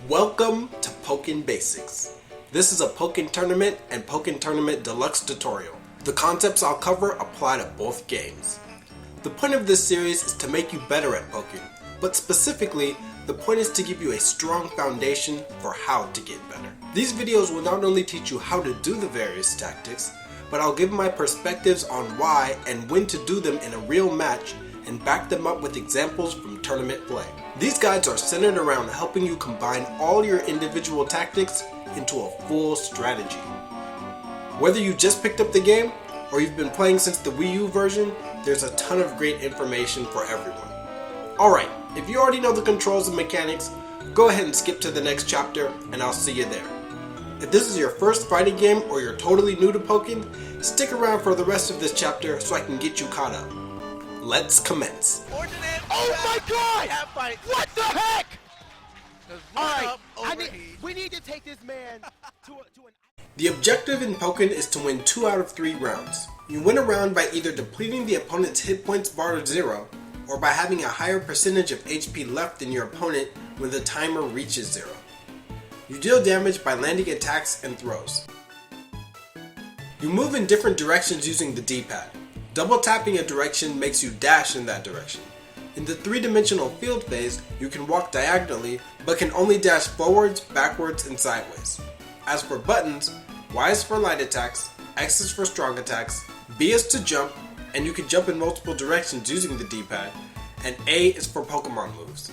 Welcome to Pokkén Basics. This is a Pokken Tournament and Pokken Tournament Deluxe tutorial. The concepts I'll cover apply to both games. The point of this series is to make you better at Pokken, but specifically, the point is to give you a strong foundation for how to get better. These videos will not only teach you how to do the various tactics, but I'll give my perspectives on why and when to do them in a real match and back them up with examples from tournament play. These guides are centered around helping you combine all your individual tactics into a full strategy. Whether you just picked up the game or you've been playing since the Wii U version, there's a ton of great information for everyone. Alright, if you already know the controls and mechanics, go ahead and skip to the next chapter and I'll see you there. If this is your first fighting game or you're totally new to Pokken, stick around for the rest of this chapter so I can get you caught up. Let's commence. Oh my God! What the heck? Alright, we need to take this man to an... The objective in Pokken is to win 2 out of 3 rounds. You win a round by either depleting the opponent's hit points bar to 0, or by having a higher percentage of HP left than your opponent when the timer reaches 0. You deal damage by landing attacks and throws. You move in different directions using the D-pad. Double tapping a direction makes you dash in that direction. In the 3-dimensional field phase, you can walk diagonally, but can only dash forwards, backwards, and sideways. As for buttons, Y is for light attacks, X is for strong attacks, B is to jump, and you can jump in multiple directions using the D-pad, and A is for Pokemon moves.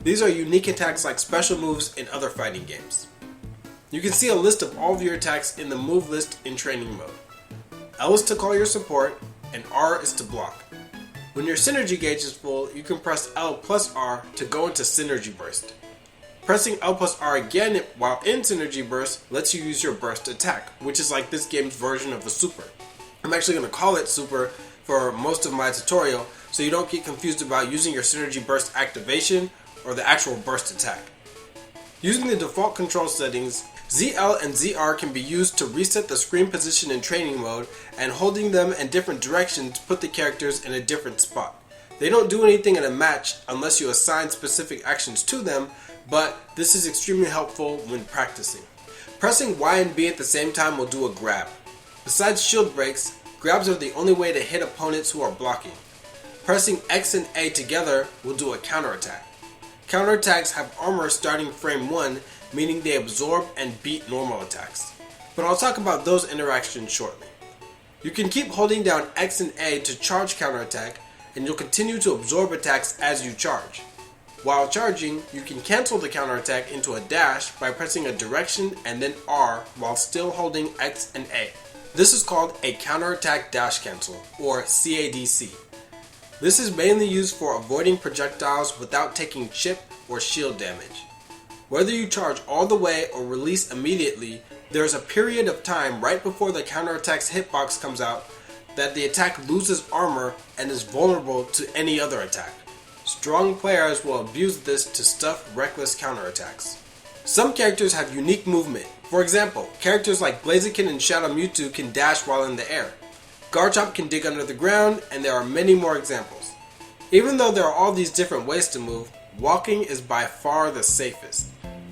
These are unique attacks like special moves in other fighting games. You can see a list of all of your attacks in the move list in training mode. L is to call your support, and R is to block. When your synergy gauge is full, you can press L plus R to go into Synergy Burst. Pressing L plus R again while in Synergy Burst lets you use your burst attack, which is like this game's version of a super. I'm actually going to call it super for most of my tutorial, so you don't get confused about using your Synergy Burst activation or the actual burst attack. Using the default control settings, ZL and ZR can be used to reset the screen position in training mode, and holding them in different directions put the characters in a different spot. They don't do anything in a match unless you assign specific actions to them, but this is extremely helpful when practicing. Pressing Y and B at the same time will do a grab. Besides shield breaks, grabs are the only way to hit opponents who are blocking. Pressing X and A together will do a counterattack. Counterattacks have armor starting frame 1, meaning they absorb and beat normal attacks. But I'll talk about those interactions shortly. You can keep holding down X and A to charge counterattack, and you'll continue to absorb attacks as you charge. While charging, you can cancel the counterattack into a dash by pressing a direction and then R while still holding X and A. This is called a counterattack dash cancel, or CADC. This is mainly used for avoiding projectiles without taking chip or shield damage. Whether you charge all the way or release immediately, there is a period of time right before the counterattack's hitbox comes out that the attack loses armor and is vulnerable to any other attack. Strong players will abuse this to stuff reckless counterattacks. Some characters have unique movement. For example, characters like Blaziken and Shadow Mewtwo can dash while in the air. Garchomp can dig under the ground, and there are many more examples. Even though there are all these different ways to move, walking is by far the safest.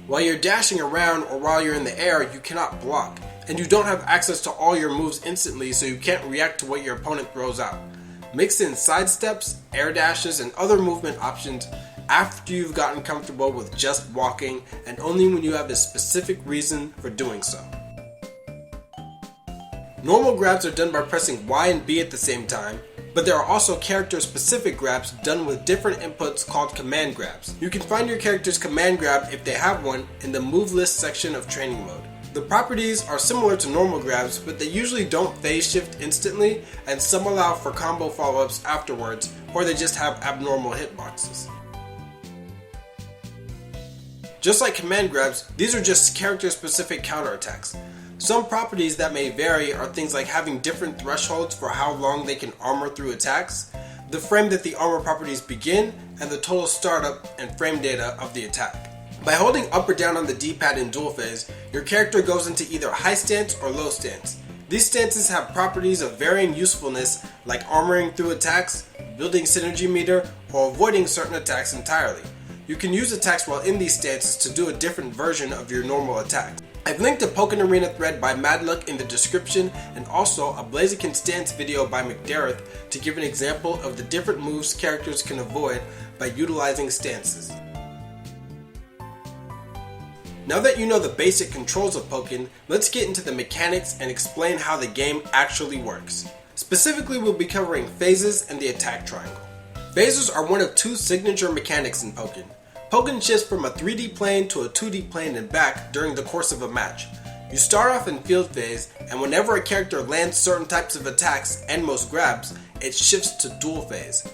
While you're dashing around or while you're in the air, you cannot block, and you don't have access to all your moves instantly, so you can't react to what your opponent throws out. Mix in side steps, air dashes, and other movement options after you've gotten comfortable with just walking, and only when you have a specific reason for doing so. Normal grabs are done by pressing Y and B at the same time, but there are also character-specific grabs done with different inputs called command grabs. You can find your character's command grab, if they have one, in the move list section of training mode. The properties are similar to normal grabs, but they usually don't phase shift instantly, and some allow for combo follow-ups afterwards, or they just have abnormal hitboxes. Just like command grabs, these are just character-specific counterattacks. Some properties that may vary are things like having different thresholds for how long they can armor through attacks, the frame that the armor properties begin, and the total startup and frame data of the attack. By holding up or down on the D-pad in dual phase, your character goes into either high stance or low stance. These stances have properties of varying usefulness like armoring through attacks, building synergy meter, or avoiding certain attacks entirely. you can use attacks while in these stances to do a different version of your normal attacks. I've linked a Pokken Arena thread by Madluck in the description and also a Blaziken stance video by McDareth to give an example of the different moves characters can avoid by utilizing stances. Now that you know the basic controls of Pokken, let's get into the mechanics and explain how the game actually works. Specifically, we'll be covering phases and the attack triangle. Phases are one of two signature mechanics in Pokken. Pokken shifts from a 3D plane to a 2D plane and back during the course of a match. You start off in field phase, and whenever a character lands certain types of attacks and most grabs, it shifts to duel phase.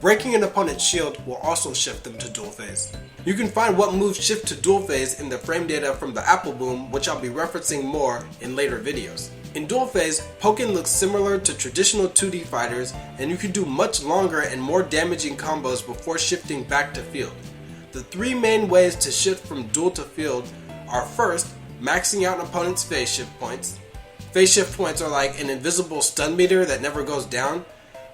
Breaking an opponent's shield will also shift them to duel phase. You can find what moves shift to duel phase in the frame data from the Apple Boom, which I'll be referencing more in later videos. In duel phase, Pokken looks similar to traditional 2D fighters, and you can do much longer and more damaging combos before shifting back to field. The three main ways to shift from duel to field are first, maxing out an opponent's phase shift points. Phase shift points are like an invisible stun meter that never goes down.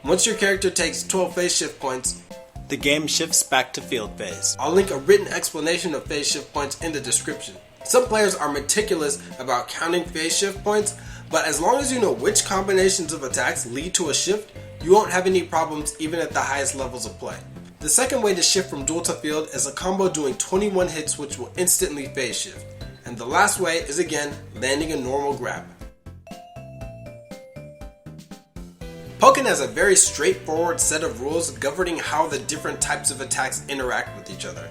Once your character takes 12 phase shift points, the game shifts back to field phase. I'll link a written explanation of phase shift points in the description. Some players are meticulous about counting phase shift points, but as long as you know which combinations of attacks lead to a shift, you won't have any problems even at the highest levels of play. The second way to shift from duel to field is a combo doing 21 hits which will instantly phase shift. And the last way is again landing a normal grab. Pokken has a very straightforward set of rules governing how the different types of attacks interact with each other.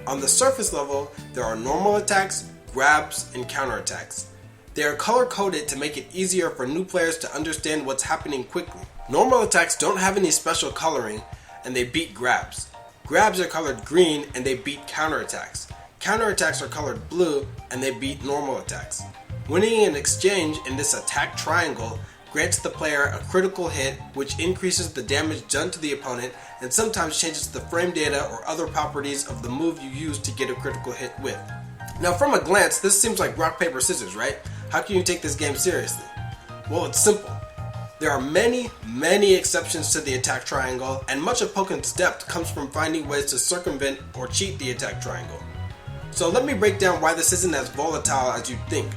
On the surface level, there are normal attacks, grabs, and counterattacks. They are color-coded to make it easier for new players to understand what's happening quickly. Normal attacks don't have any special coloring, and they beat grabs. Grabs are colored green, and they beat counterattacks. Counterattacks are colored blue, and they beat normal attacks. Winning an exchange in this attack triangle grants the player a critical hit, which increases the damage done to the opponent and sometimes changes the frame data or other properties of the move you use to get a critical hit with. Now from a glance, this seems like rock, paper, scissors, right? How can you take this game seriously? Well, it's simple. There are many exceptions to the attack triangle, and much of Pokken's depth comes from finding ways to circumvent or cheat the attack triangle. So let me break down why this isn't as volatile as you'd think.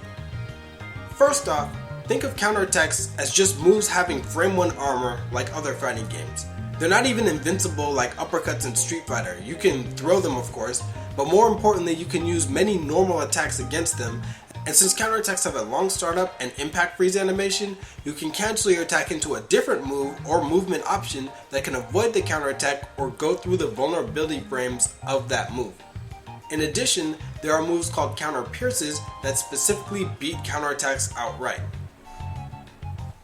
First off, think of counterattacks as just moves having frame 1 armor like other fighting games. They're not even invincible like uppercuts in Street Fighter. You can throw them of course, but more importantly you can use many normal attacks against them, and since counterattacks have a long startup and impact freeze animation, you can cancel your attack into a different move or movement option that can avoid the counterattack or go through the vulnerability frames of that move. In addition, there are moves called counter pierces that specifically beat counterattacks outright.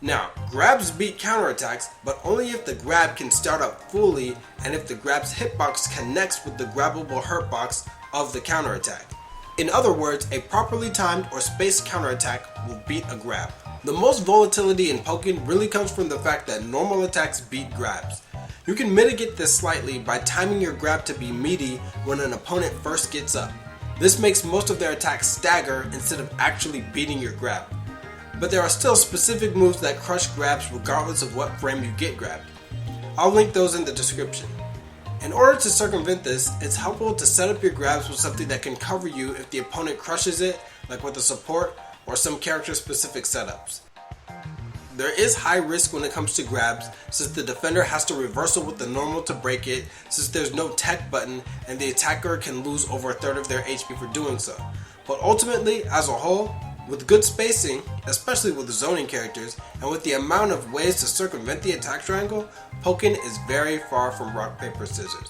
Now, grabs beat counterattacks, but only if the grab can start up fully and if the grab's hitbox connects with the grabbable hurtbox of the counterattack. In other words, a properly timed or spaced counterattack will beat a grab. The most volatility in Pokken really comes from the fact that normal attacks beat grabs. You can mitigate this slightly by timing your grab to be meaty when an opponent first gets up. This makes most of their attacks stagger instead of actually beating your grab. But there are still specific moves that crush grabs regardless of what frame you get grabbed. I'll link those in the description. In order to circumvent this, it's helpful to set up your grabs with something that can cover you if the opponent crushes it, like with a support or some character specific setups. There is high risk when it comes to grabs, since the defender has to reversal with the normal to break it, since there's no tech button and the attacker can lose over a third of their HP for doing so. But ultimately, as a whole, with good spacing, especially with zoning characters, and with the amount of ways to circumvent the attack triangle, Pokken is very far from rock, paper, scissors.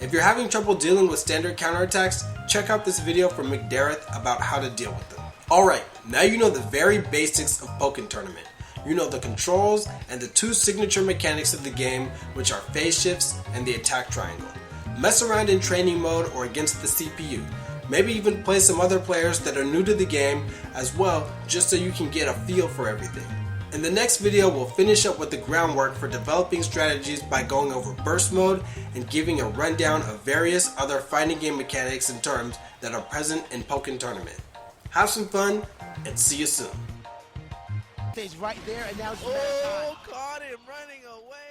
If you're having trouble dealing with standard counterattacks, check out this video from McDareth about how to deal with them. Alright, now you know the very basics of Pokken Tournament. You know the controls and the two signature mechanics of the game, which are phase shifts and the attack triangle. Mess around in training mode or against the CPU. Maybe even play some other players that are new to the game as well, just so you can get a feel for everything. In the next video, we'll finish up with the groundwork for developing strategies by going over burst mode and giving a rundown of various other fighting game mechanics and terms that are present in Pokken Tournament. Have some fun, and see you soon. Stays right there, and now it's caught him running away.